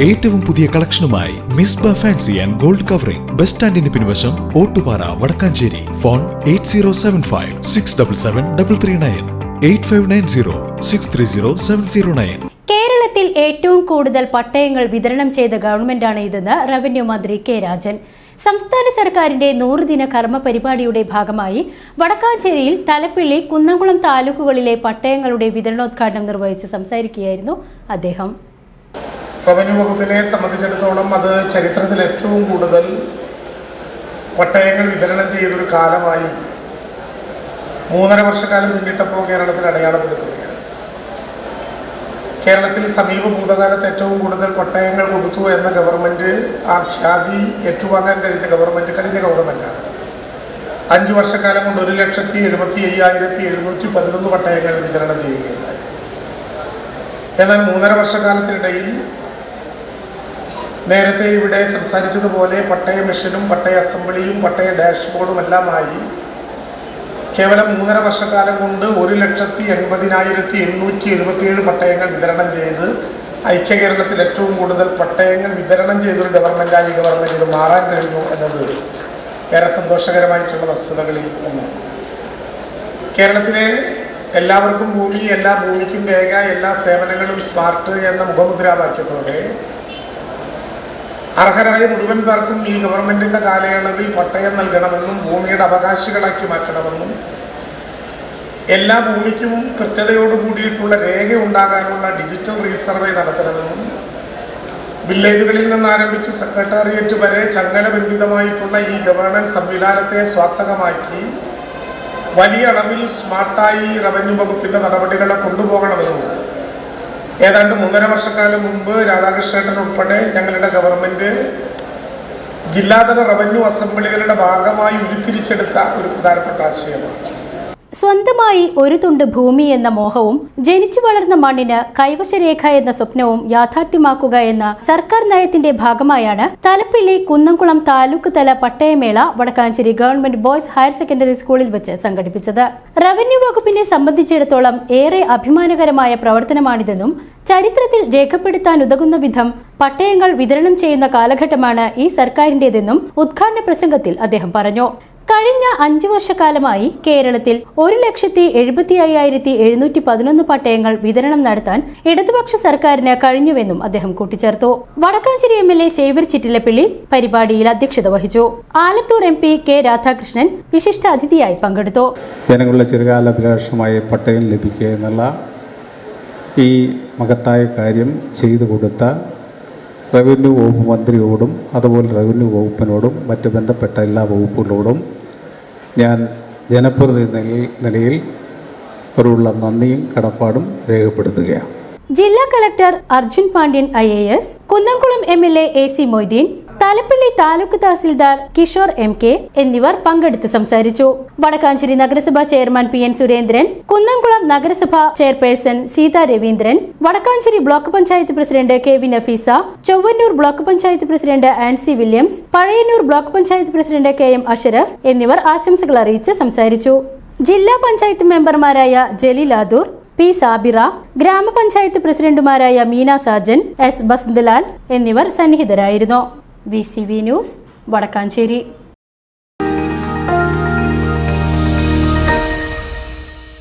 ഏറ്റവും പുതിയ കളക്ഷനുമായി Misba fancy and gold covering bus സ്റ്റാൻഡിന് പിൻവശം ഓട്ടുപാറ വടക്കാഞ്ചേരി. ഫോൺ 8075677339 8590630709. കേരളത്തിൽ ഏറ്റവും കൂടുതൽ പട്ടയങ്ങൾ വിതരണം ചെയ്ത ഗവൺമെന്റാണ് ഇതെന്ന് റവന്യൂ മന്ത്രി കെ രാജൻ. സംസ്ഥാന സർക്കാരിന്റെ 100 ദിന കർമ്മ പരിപാടിയുടെ ഭാഗമായി വടക്കാഞ്ചേരിയിൽ തലപ്പിള്ളി, കുന്നംകുളം താലൂക്കുകളിലെ പട്ടയങ്ങളുടെ വിതരണോദ്ഘാടനം നിർവഹിച്ച് സംസാരിക്കുകയായിരുന്നു അദ്ദേഹം. റവന്യൂ വകുപ്പിനെ സംബന്ധിച്ചിടത്തോളം അത് ചരിത്രത്തിൽ ഏറ്റവും കൂടുതൽ പട്ടയങ്ങൾ വിതരണം ചെയ്തൊരു കാലമായി 3.5 വർഷക്കാലം പിന്നിട്ടപ്പോൾ കേരളത്തിൽ അടയാളപ്പെടുത്തുകയാണ്. കേരളത്തിൽ സമീപ ഭൂതകാലത്ത് ഏറ്റവും കൂടുതൽ പട്ടയങ്ങൾ കൊടുത്തു എന്ന ഗവൺമെൻറ് ആ ഖ്യാതി ഏറ്റുവാങ്ങാൻ കഴിഞ്ഞ ഗവൺമെൻറ്റാണ്. 5 വർഷക്കാലം കൊണ്ട് 1,75,711 പട്ടയങ്ങൾ വിതരണം ചെയ്യുകയുണ്ടായി. എന്നാൽ 3.5 വർഷക്കാലത്തിനിടയിൽ നേരത്തെ ഇവിടെ സംസാരിച്ചതുപോലെ പട്ടയ മെഷീനും പട്ടയ അസംബ്ലിയും പട്ടയ ഡാഷ്ബോർഡും എല്ലാമായി കേവലം 3.5 വർഷക്കാലം കൊണ്ട് 1,80,877 പട്ടയങ്ങൾ വിതരണം ചെയ്ത് ഐക്യ കേരളത്തിൽ ഏറ്റവും കൂടുതൽ പട്ടയങ്ങൾ വിതരണം ചെയ്തൊരു ഗവൺമെൻറ്റായി ഗവൺമെൻറ്റിന് മാറാൻ കഴിഞ്ഞു എന്നത് ഏറെ സന്തോഷകരമായിട്ടുള്ള വസ്തുതകളിൽ ഒന്നാണ്. കേരളത്തിലെ എല്ലാവർക്കും ഭൂമി, എല്ലാ ഭൂമിക്കും രേഖ, എല്ലാ സേവനങ്ങളും സ്മാർട്ട് എന്ന മുഖമുദ്രാവാക്യത്തോടെ അർഹരായ മുഴുവൻ പേർക്കും ഈ ഗവൺമെൻറ്റിൻ്റെ കാലയളവിൽ പട്ടയം നൽകണമെന്നും ഭൂമിയുടെ അവകാശികളാക്കി മാറ്റണമെന്നും എല്ലാ ഭൂമിക്കും കൃത്യതയോടുകൂടിയിട്ടുള്ള രേഖ ഉണ്ടാകാനുള്ള ഡിജിറ്റൽ റീസർവേ നടത്തണമെന്നും വില്ലേജുകളിൽ നിന്ന് ആരംഭിച്ച് സെക്രട്ടേറിയറ്റ് വരെ ചങ്ങലബന്ധിതമായിട്ടുള്ള ഈ ഗവേണൻസ് സംവിധാനത്തെ സ്വാർത്ഥകമാക്കി വലിയ അളവിൽ സ്മാർട്ടായി റവന്യൂ വകുപ്പിൻ്റെ നടപടികളെ കൊണ്ടുപോകണമെന്നും ഏതാണ്ട് 3.5 വർഷക്കാലം മുമ്പ് രാധാകൃഷ്ണൻ ഉൾപ്പെടെ ഞങ്ങളുടെ ഗവൺമെൻറ് ജില്ലാതല റവന്യൂ അസംബ്ലികളുടെ ഭാഗമായി ഉരുത്തിരിച്ചെടുത്ത ഒരു പ്രധാനപ്പെട്ട ആശയമാണ്. സ്വന്തമായി ഒരു തുണ്ട് ഭൂമി എന്ന മോഹവും ജനിച്ചു വളർന്ന മണ്ണിന് കൈവശരേഖ എന്ന സ്വപ്നവും യാഥാർത്ഥ്യമാക്കുക എന്ന സർക്കാർ നയത്തിന്റെ ഭാഗമായാണ് തലപ്പിള്ളി കുന്നംകുളം താലൂക്ക് തല പട്ടയമേള Vadakkanchery government boys higher secondary സ്കൂളിൽ വെച്ച് സംഘടിപ്പിച്ചത്. റവന്യൂ വകുപ്പിനെ സംബന്ധിച്ചിടത്തോളം ഏറെ അഭിമാനകരമായ പ്രവർത്തനമാണിതെന്നും ചരിത്രത്തിൽ രേഖപ്പെടുത്താൻ ഉതകുന്ന വിധം പട്ടയങ്ങൾ വിതരണം ചെയ്യുന്ന കാലഘട്ടമാണ് ഈ സർക്കാരിന്റേതെന്നും ഉദ്ഘാടന പ്രസംഗത്തിൽ അദ്ദേഹം പറഞ്ഞു. കഴിഞ്ഞ 5 വർഷക്കാലമായി കേരളത്തിൽ 1,75,711 പട്ടയങ്ങൾ വിതരണം നടത്താൻ ഇടതുപക്ഷ സർക്കാരിന് കഴിഞ്ഞുവെന്നും അദ്ദേഹം കൂട്ടിച്ചേർത്തു. വടക്കാഞ്ചേരി MLA സേവ്യർ ചിറ്റിലപ്പിള്ളി പരിപാടിയിൽ അധ്യക്ഷത വഹിച്ചു. ആലത്തൂർ MP കെ രാധാകൃഷ്ണൻ വിശിഷ്ട അതിഥിയായി പങ്കെടുത്തു. ജനങ്ങളുടെ ചിരകാല അഭിലാഷമായ പട്ടയം ലഭിക്കുക എന്നുള്ള ഈ മഹത്തായ കാര്യം ചെയ്തു കൊടുത്ത റവന്യൂ വകുപ്പ് മന്ത്രിയോടും അതുപോലെ റവന്യൂ വകുപ്പിനോടും മറ്റ് ബന്ധപ്പെട്ട എല്ലാ വകുപ്പുകളോടും ഞാൻ ജനപ്രതിനിധി നിലയിൽ അവരുള്ള നന്ദിയും കടപ്പാടും രേഖപ്പെടുത്തുകയാണ്. ജില്ലാ collector Arjun Pandian IAS, Kunnamkulam MLA AC Moideen, Thalappilly taluk tahsildar Kishore MK എന്നിവർ പങ്കെടുത്ത് സംസാരിച്ചു. വടക്കാഞ്ചേരി നഗരസഭാ ചെയർമാൻ PN സുരേന്ദ്രൻ, കുന്നംകുളം നഗരസഭാ chairperson Seetha Raveendran, Wadakkanchery block panchayat president KV Nafeesa, Chowannur block panchayat president Ancy Williams, Pazhayannur block panchayat president KM Ashraf എന്നിവർ ആശംസകൾ അറിയിച്ച് സംസാരിച്ചു. ജില്ലാ പഞ്ചായത്ത് മെമ്പർമാരായ ജലീൽ ആദൂർ, P സാബിറ, ഗ്രാമപഞ്ചായത്ത് പ്രസിഡന്റുമാരായ മീന സാജൻ, S ബസന്തലാൽ എന്നിവർ സന്നിഹിതരായിരുന്നു. VCV news Vadakkanchery.